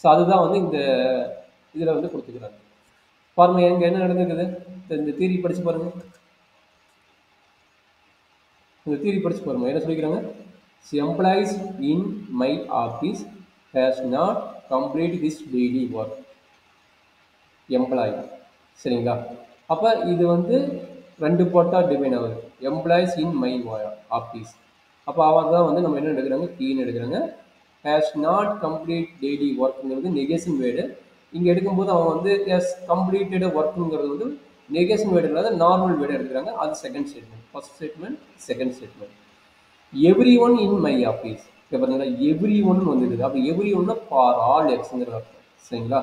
So அதுதான் வந்து இந்த இதில் வந்து கொடுத்துக்கிறாங்க. பாருங்க எங்க என்ன நடந்திருக்குது, இந்த தியரி படிச்சு பாருங்க. இந்த தியரி படிச்சு பாருங்க என்ன சொல்லிக்கிறாங்க. Employees in my office has not complete his daily work. Employee சரிங்களா. அப்போ இது வந்து ரெண்டு பார்ட்டாக டிவைன் ஆகுது. எம்ப்ளாயிஸ் இன் மை ஆஃபீஸ், அப்போ அவங்க தான் வந்து நம்ம என்ன எடுக்கிறாங்க, கீன்னு எடுக்கிறாங்க. ஹேஸ் நாட் கம்ப்ளீட் டெய்லி ஒர்க்குங்கிறது நெகேஷன் வேர்டு. இங்கே எடுக்கும்போது அவங்க வந்து ஹேஸ் கம்ப்ளீட்டட் ஒர்க்குங்கிறது வந்து நெகேஷன் வேர்டு இல்லாத நார்மல் வேர்டு எடுக்கிறாங்க. அது second statement. First statement, second statement. Every one in my office, இப்போ பார்த்தீங்கன்னா எவ்ரி ஒன் வந்துடுது. அப்போ எவ்ரி ஒன்னா ஃபார் ஆல் எக்ஸுங்கிற அர்த்தம் சரிங்களா.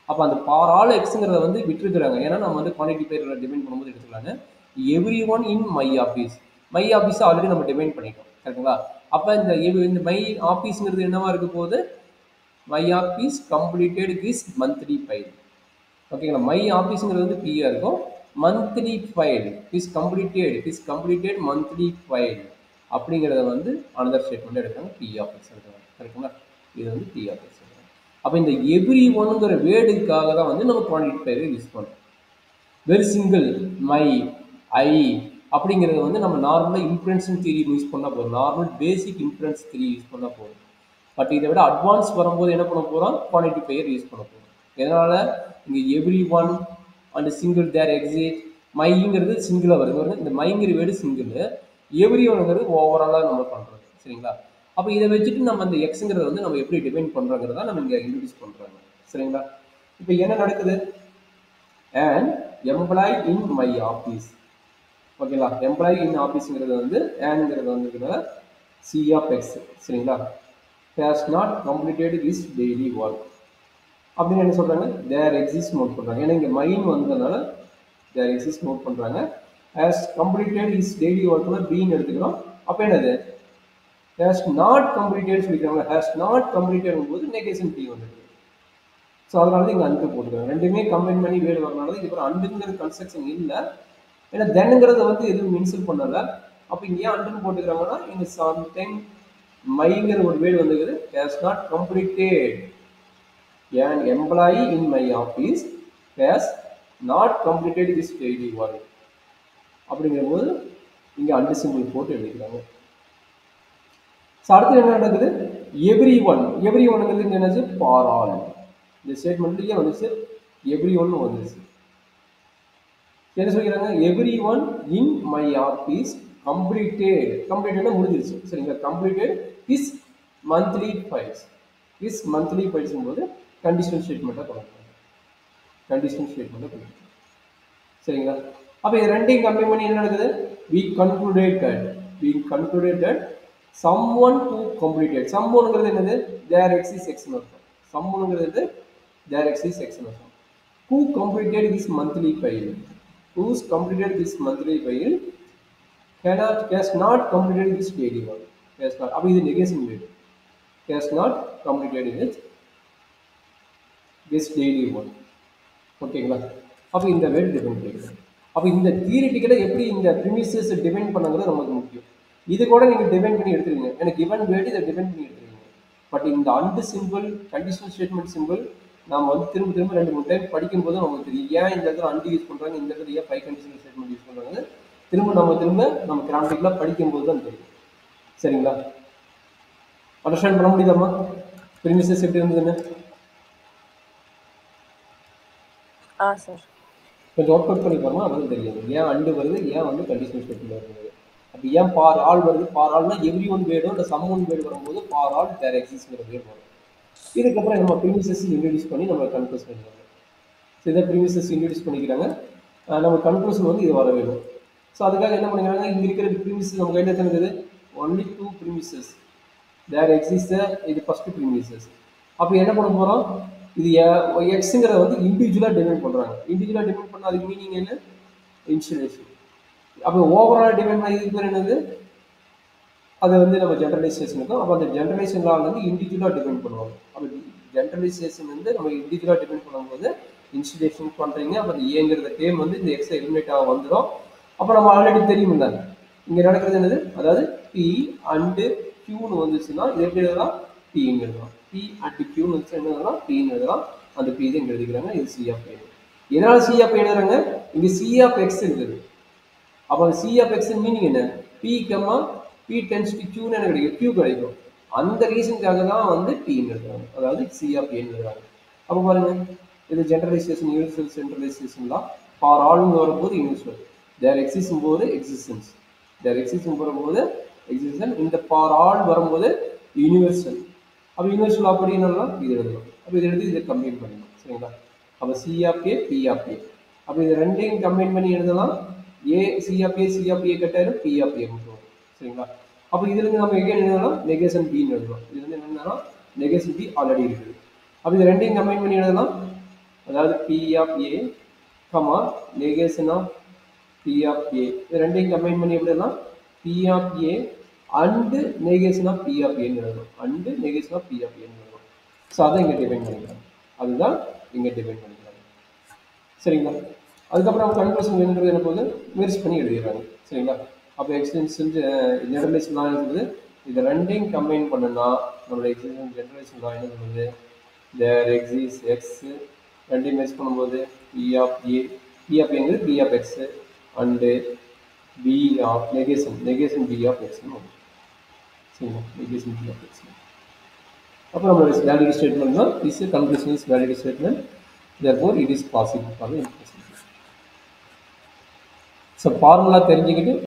அப்போ அந்த ஃபார் ஆல் எக்ஸுங்கிறத வந்து விட்டுருக்குறாங்க. ஏன்னா நம்ம வந்து குவான்டிட்டி பேர் டிஃபைன் பண்ணும்போது எடுத்துக்கலாங்க. Every one in my office, my office already நம்ம டிஃபைன் பண்ணிட்டோம் கரெக்டுங்களா. அப்போ இந்த மை ஆஃபீஸுங்கிறது என்னவா இருக்க போகுது, my office completed his monthly file. ஓகேங்களா. மை ஆஃபீஸுங்கிறது வந்து பியா இருக்கும். Monthly file is completed monthly file அப்படிங்கிறத வந்து அனதர் ஸ்டேட்மெண்ட் எடுக்கிறாங்க. பி ஆஃபீஸ் எடுக்கிறாங்க கரெக்டுங்களா. இது வந்து பி ஆஃபீஸ். அப்போ இந்த எவ்ரி ஒன்னுங்கிற வேர்டுக்காக தான் வந்து நம்ம குவான்டிட்டி பேரை யூஸ் பண்ணுறோம். வெரி சிங்கிள் மை, ஐ அப்படிங்கிறது வந்து நம்ம நார்மலாக இன்ஃப்ளூயன்ஸ் தியரி யூஸ் பண்ணால் போதும். நார்மல் பேசிக் இன்ஃப்ளூயன்ஸ் தியரி யூஸ் பண்ணால் போதும். பட் இதை விட அட்வான்ஸ் வரும்போது என்ன பண்ண போகிறோம், குவான்டிட்டி பெயர் யூஸ் பண்ண போகிறோம். இதனால் இங்கே every one and single there exit, மைங்கிறது சிங்கிளாக வருது. இந்த மைங்கிற வேர்டு சிங்கிள், எவ்ரி ஒன்னுங்கிறது ஓவராலாக நம்ம பண்ணுறது சரிங்களா. அப்போ இதை வச்சுட்டு நம்ம அந்த எக்ஸுங்கிறத வந்து நம்ம எப்படி டிஃபைன் பண்ணுறோங்கிறத நம்ம இங்கே இன்ட்ரடியூஸ் பண்ணுறாங்க சரிங்களா. இப்போ என்ன நடக்குது, and employee in my office. ஓகேங்களா. எம்ப்ளாய் இன் ஆஃபீஸுங்கிறது வந்து ஏன்ங்கிறது வந்து சி ஆஃப் எக்ஸ் சரிங்களா. Has not completed his daily work அப்படின்னு என்ன சொல்கிறாங்க, தேர் எக்ஸிஸ்ட் நோட் பண்ணுறாங்க. ஏன்னா இங்கே மைன் வந்ததுனால தேர் எக்ஸிஸ்ட் நோட் பண்ணுறாங்க. ஹேஸ் கம்ப்ளீட்டட் ஹிஸ் டெய்லி ஒர்க்னா பீன்னு எடுத்துக்கிறோம். அப்போ என்னது, ஹேஸ் நாட் கம்ப்ளீட்டட் சொல்லிக்கிறாங்க. ஹேஸ் நாட் கம்ப்ளீட்டட் போது நெகேஷன் பி வந்துருக்கு. ஸோ அதனால தான் இங்கே அண்டு போட்டுருக்காங்க. ரெண்டுமே கம்பைன் பண்ணி வேர்டு வரனால தான் இதுக்கு அண்டுங்கிற கன்ஸ்ட்ரக்ஷன் இல்லை. ஏன்னா தென்னுங்கிறத வந்து எதுவும் மென்ஷன் பண்ணலை. அப்போ இங்கே ஏன் அண்டுன்னு போட்டுக்கிறாங்கன்னா இங்கே சம்டைம் மைங்கிற ஒரு வேர்டு வந்துருக்குது. Has not completed an employee in my office has not completed this daily work அப்படிங்கிற போது இங்கே அண்டு சிம்பிள் போட்டு எழுதிக்கிறாங்க. ஸோ அடுத்து என்ன நடக்குது, எவ்ரி ஒன்னுங்கிறது இங்கே என்னச்சு ஃபார் ஆல். இந்த ஸ்டேட்மெண்ட்லேயே வந்துச்சு எவ்ரி ஒன் வந்துச்சு. என்ன சொல்லிக்கிறாங்க, every one in my office completed முடிஞ்சிருச்சு சரிங்களா. Completed his monthly files. His monthly ஃபைல்ஸும் போது கண்டிஷனல் ஸ்டேட்மெண்ட்டாக கொடுக்கணும் சரிங்களா. அப்போ இது ரெண்டையும் கம்பைன் பண்ணி என்ன நடக்குது, we concluded that someone who completed, someoneங்கிறது என்னது, there exists x அர்த்தம். someoneங்கிறது there exists x அர்த்தம். who completed this monthly file, who's completed this monthly file has not completed this daily work. has not, அப்போ இது negation word. has not completed this daily work. ஓகேங்களா. அப்போ இந்த word define பண்ணிக்கலாம். அப்போ இந்த தியரிட்டிக்கலாக எப்படி இந்த ப்ரிமிசஸ் டிஃபைன் பண்ணுங்கிறது நமக்கு முக்கியம். இது கூட நீங்கள் டிஃபைன் பண்ணி எடுத்துருவீங்க. எனக்கு கிவன் வேர்டு இதை டிஃபைன் பண்ணி எடுத்துருவீங்க. பட் இந்த and simple, conditional statement simple நம்ம வந்து திரும்ப 2-3 டைம் படிக்கும்போது நமக்கு தெரியும் ஏன் இந்த இடத்துல அண்டு யூஸ் பண்ணுறாங்க, இந்த இடத்துல ஏன் 5 கண்டிஷனல் ஸ்டேட்மெண்ட் யூஸ் பண்ணுறாங்க. நம்ம கிராமட்டிக்கலாக படிக்கும்போது தான் தெரியும் சரிங்களா. அண்டர்ஸ்டாண்ட் பண்ண முடியுதாம்மா ப்ரிமிசஸ் எப்படி இருந்ததுன்னு? கொஞ்சம் ஒர்க் அவுட் பண்ணி பாருங்க, அதுவும் தெரியாது ஏன் அண்டு வருது, ஏன் வந்து கண்டிஷனல் ஸ்டேட்மெண்ட் வருது. அப்போ ஏன் ஃபார் ஆல் வருது, ஃபார் ஆல்னா எவ்ரி ஒன் வேர்டும் இல்லை சம் ஒன் வேர்டு வரும்போது ஃபார் ஆல் தேர் எக்ஸிஸ்ட்ங்கிற வேர்டு வரும். இதுக்கப்புறம் நம்ம ப்ரிமிசஸ் இன்ட்ரடியூஸ் பண்ணி நம்ம கன்க்ளூஸ் பண்ணிடுறாங்க. ஸோ இதை ப்ரிமிசஸ் இன்ட்ரடியூஸ் பண்ணிக்கிறாங்க. நம்ம கன்க்ளூஷன் வந்து இது வர வேணும். ஸோ அதுக்காக என்ன பண்ணிக்கிறாங்க, இங்கே இருக்கிற ப்ரிமிசஸ் நம்ம கையில் இருக்குது ஒன்லி 2 ப்ரிமிசஸ் தேர் எக்ஸிஸ்ட். இது ஃபர்ஸ்ட் ப்ரிமிசஸ். அப்போ என்ன பண்ண போகிறோம், இது எக்ஸுங்கிறத வந்து இண்டிவிஜுவலாக டிஃபைன் பண்ணுறாங்க. இண்டிவிஜுவலாக டிஃபைன் பண்ணால் அதுக்கு மீனிங் என்ன, இன்சுலேஷன். அப்போ ஓவரால் டிஃபைன் பண்ணி இது பேர் என்னது, அதை வந்து நம்ம ஜென்ரலைசேஷன் இருக்கும். அப்போ அந்த ஜென்ரலைசேஷன் வந்து இண்டிவிஜுவலாக டிஃபைன் பண்ணுவாங்க. அப்போ ஜென்ரலைசேஷன் வந்து நம்ம இண்டிவிஜுவலாக டிஃபைன் பண்ணும்போது இன்சுலேஷன் பண்ணுறீங்க. அப்போ அந்த ஏங்கிறத டேம் வந்து இந்த எக்ஸை எலிமினேட் ஆக வந்துடும். அப்போ நம்ம ஆல்ரெடி தெரியும் இருந்தாங்க இங்கே நடக்கிறது என்னது, அதாவது பி அண்டு கியூன்னு வந்துச்சுன்னா இது எப்படி எழுதலாம், பின்னு எழுதலாம். P and Q வச்சு என்ன எழுதலாம் P ன்னு எழுதலாம் அந்த P தான் இங்க எழுதிக்கிறாங்க இது C of A எதனால C of A எழுதுறாங்க இங்க C of X இருக்குது அப்ப அந்த C of X மீனிங் என்ன P comma P tends to Q ன்னு எனக்கு கிடைக்கும் Q கிடைக்கும் அந்த ரீசனுக்காக தான் வந்து P ன்னு எழுதுறாங்க அதாவது C of A ன்னு எழுதுறாங்க அப்ப பாருங்க இது ஜெனரலைசேஷன் யூனிவர்சல் ஜெனரலைசேஷன்லாம் ஃபார் ஆல்னு வரும்போது யூனிவர்சல் தேர் எக்ஸிஸ்டும் போது எக்ஸிஸ்டன்ஸ் தேர் எக்ஸிஸ்டும் வரும்போது எக்ஸிஸ்டன் இந்த ஃபார் ஆல் வரும்போது யூனிவர்சல் அப்போ யூனிவர்சல் அப்படின்னா இது எழுதணும் அப்போ இது எழுதி இதை கம்பைன் பண்ணணும் சரிங்களா அப்போ C of A B of A அப்போ இது ரெண்டையும் கம்பைன் பண்ணி எழுதலாம் ஏ சி ஆஃப் ஏ கட்டாயிரும் பி ஆஃப் ஏ மட்டும் சரிங்களா அப்போ இதுலேருந்து நம்ம எங்கே எழுதலாம் நெகேஷன் பின்னு எழுதலாம் இதுலேருந்து என்னன்னா நெகேஷன் பி ஆல்ரெடி இருக்குது அப்போ இது ரெண்டையும் கம்பைன் பண்ணி எழுதலாம் அதாவது B of A comma negation of B of A இது ரெண்டையும் கம்பைன் பண்ணி எப்படின்னா B of A and negation of B of ஏன்னு எழுதணும் and negation of B of ஏன்னு எழுதணும் ஸோ அதை இங்கே டிஃபைன் பண்ணிக்கலாம் அதுதான் இங்கே டிஃபைன் பண்ணிக்கலாம் சரிங்களா அதுக்கப்புறம் கன்க்ளூஷன் வேணுன்றது என்ன போது மெர்ஜ் பண்ணி எழுதிடுறாங்க சரிங்களா அப்போ எக்ஸ்டென்ஷன் ஜெனரலைசேஷன் லா இருக்குது இது ரெண்டையும் கம்பைன் பண்ணனா நம்மளோட எக்ஸ்டென்ஷன் ஜெனரலைசேஷன் லா என்ன சொல்லுது தேர் எக்ஸிஸ் எக்ஸ் ரெண்டையும் மெர்ஜ் பண்ணும்போது பி ஆஃப் ஏங்கிறது B of X and B of negation B of X சரிங்களா நெகேஷன் பி ஆஃப் எக்ஸ் அப்போ நம்மளோட வேலிடிட்டி ஸ்டேட்மெண்ட் தான் is conclusion is validity statement therefore it is possible for the implicit so formula தெரிஞ்சுக்கிட்டு